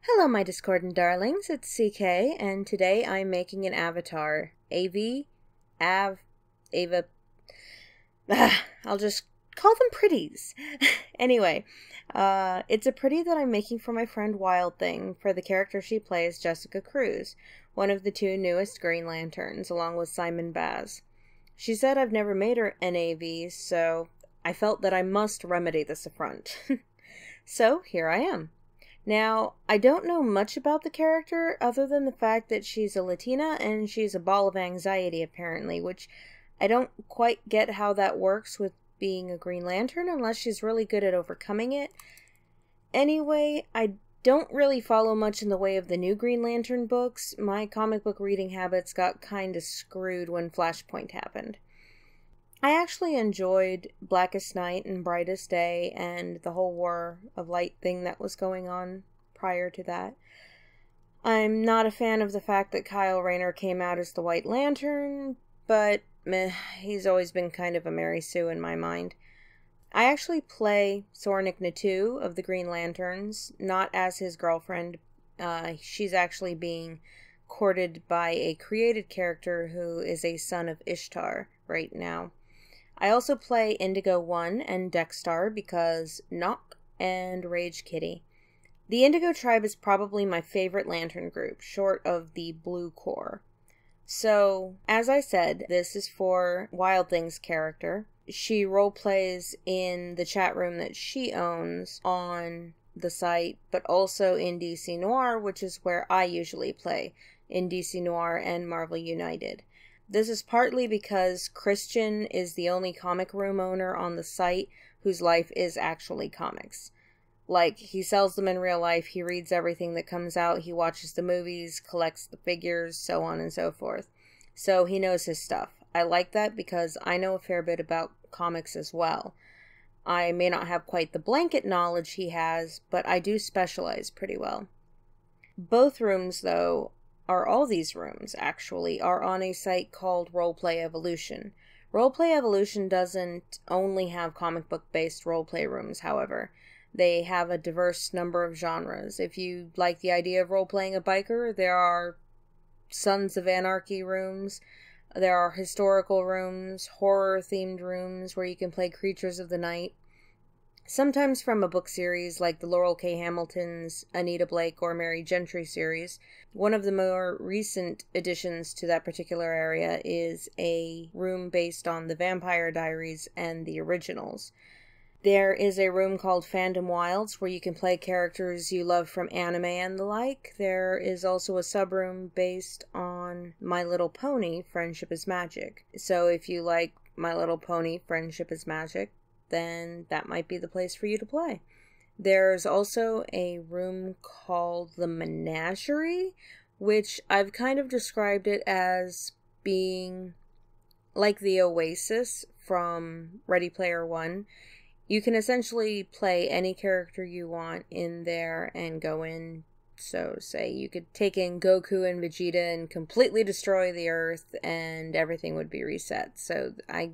Hello, my discordant darlings, it's CK, and today I'm making an avatar. Ava... I'll just call them pretties. Anyway, it's a pretty that I'm making for my friend Wild Thing, for the character she plays, Jessica Cruz, one of the two newest Green Lanterns, along with Simon Baz. She said I've never made her an AV, so I felt that I must remedy this affront. So, here I am. Now, I don't know much about the character other than the fact that she's a Latina and she's a ball of anxiety, apparently, which I don't quite get how that works with being a Green Lantern unless she's really good at overcoming it. Anyway, I don't really follow much in the way of the new Green Lantern books. My comic book reading habits got kinda screwed when Flashpoint happened. I actually enjoyed Blackest Night and Brightest Day and the whole War of Light thing that was going on prior to that. I'm not a fan of the fact that Kyle Rayner came out as the White Lantern, but meh, he's always been kind of a Mary Sue in my mind. I actually play Soranik Natu of the Green Lanterns, not as his girlfriend. She's actually being courted by a created character who is a son of Ishtar right now. I also play Indigo 1 and Dexstar because Knock and Rage Kitty. The Indigo tribe is probably my favorite lantern group, short of the Blue Corps. So, as I said, this is for Wild Thing's character. She roleplays in the chat room that she owns on the site, but also in DC Noir, which is where I usually play, in DC Noir and Marvel United. This is partly because Christian is the only comic room owner on the site whose life is actually comics. Like, he sells them in real life, he reads everything that comes out, he watches the movies, collects the figures, so on and so forth. So he knows his stuff. I like that because I know a fair bit about comics as well. I may not have quite the blanket knowledge he has, but I do specialize pretty well. Both rooms, though, all these rooms, actually, are on a site called Roleplay Evolution. Roleplay Evolution doesn't only have comic book-based roleplay rooms, however. They have a diverse number of genres. If you like the idea of role-playing a biker, there are Sons of Anarchy rooms, there are historical rooms, horror-themed rooms where you can play creatures of the night, sometimes from a book series like the Laurel K. Hamilton's Anita Blake or Mary Gentry series. One of the more recent additions to that particular area is a room based on the Vampire Diaries and the originals. There is a room called Fandom Wilds where you can play characters you love from anime and the like. There is also a subroom based on My Little Pony, Friendship is Magic. So if you like My Little Pony, Friendship is Magic, then that might be the place for you to play. There's also a room called the Menagerie, which I've kind of described it as being like the Oasis from Ready Player One. You can essentially play any character you want in there and go in. So, say you could take in Goku and Vegeta and completely destroy the Earth and everything would be reset. So, I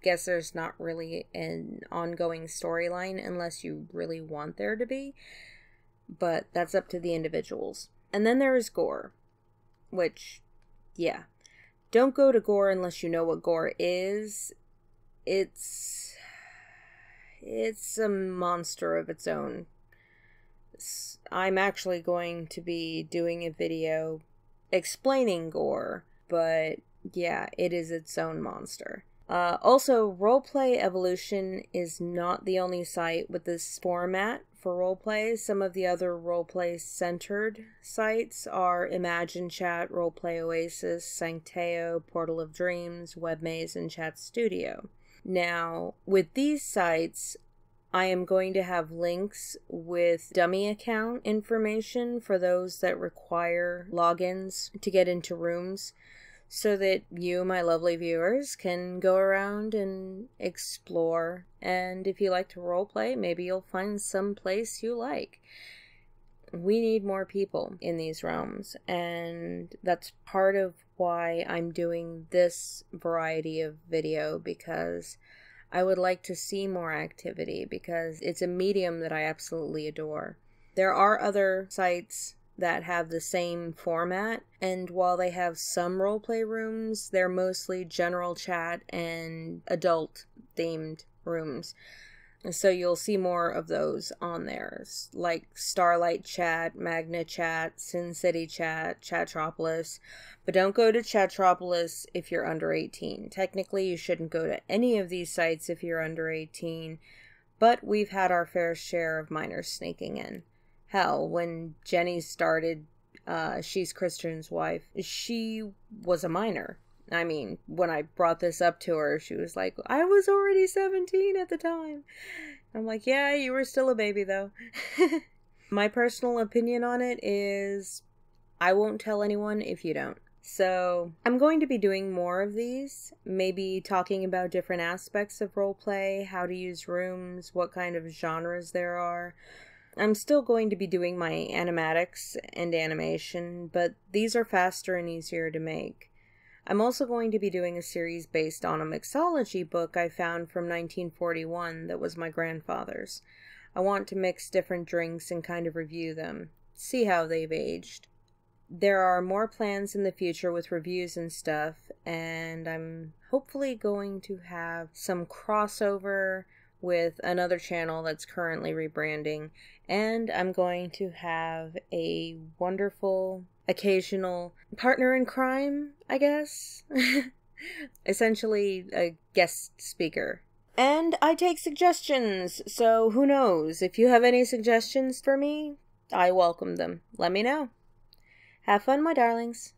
guess there's not really an ongoing storyline unless you really want there to be, but that's up to the individuals. And then there is Gore, which, yeah, don't go to Gore unless you know what Gore is. It's a monster of its own. I'm actually going to be doing a video explaining Gore, but yeah, it is its own monster. Also, Roleplay Evolution is not the only site with this format for roleplay. Some of the other roleplay-centered sites are Imagine Chat, RoleplayOasis, Sancteo, Portal of Dreams, Webmaze, and Chat Studio. Now, with these sites, I am going to have links with dummy account information for those that require logins to get into rooms, so that you, my lovely viewers, can go around and explore, and if you like to roleplay, maybe you'll find some place you like. We need more people in these realms, and that's part of why I'm doing this variety of video, because I would like to see more activity, because it's a medium that I absolutely adore. There are other sites that have the same format, and while they have some roleplay rooms, they're mostly general chat and adult themed rooms. So you'll see more of those on there, like Starlight Chat, Magna Chat, Sin City Chat, Chatropolis. But don't go to Chatropolis if you're under 18. Technically, you shouldn't go to any of these sites if you're under 18, but we've had our fair share of minors sneaking in. Hell, when Jenny started She's Christian's Wife, she was a minor. I mean, when I brought this up to her, she was like, I was already 17 at the time. I'm like, yeah, you were still a baby, though. My personal opinion on it is I won't tell anyone if you don't. So I'm going to be doing more of these, maybe talking about different aspects of roleplay, how to use rooms, what kind of genres there are. I'm still going to be doing my animatics and animation, but these are faster and easier to make. I'm also going to be doing a series based on a mixology book I found from 1941 that was my grandfather's. I want to mix different drinks and kind of review them, see how they've aged. There are more plans in the future with reviews and stuff, and I'm hopefully going to have some crossover with another channel that's currently rebranding, and I'm going to have a wonderful occasional partner in crime, I guess. Essentially a guest speaker. And I take suggestions, so who knows? If you have any suggestions for me, I welcome them. Let me know. Have fun, my darlings.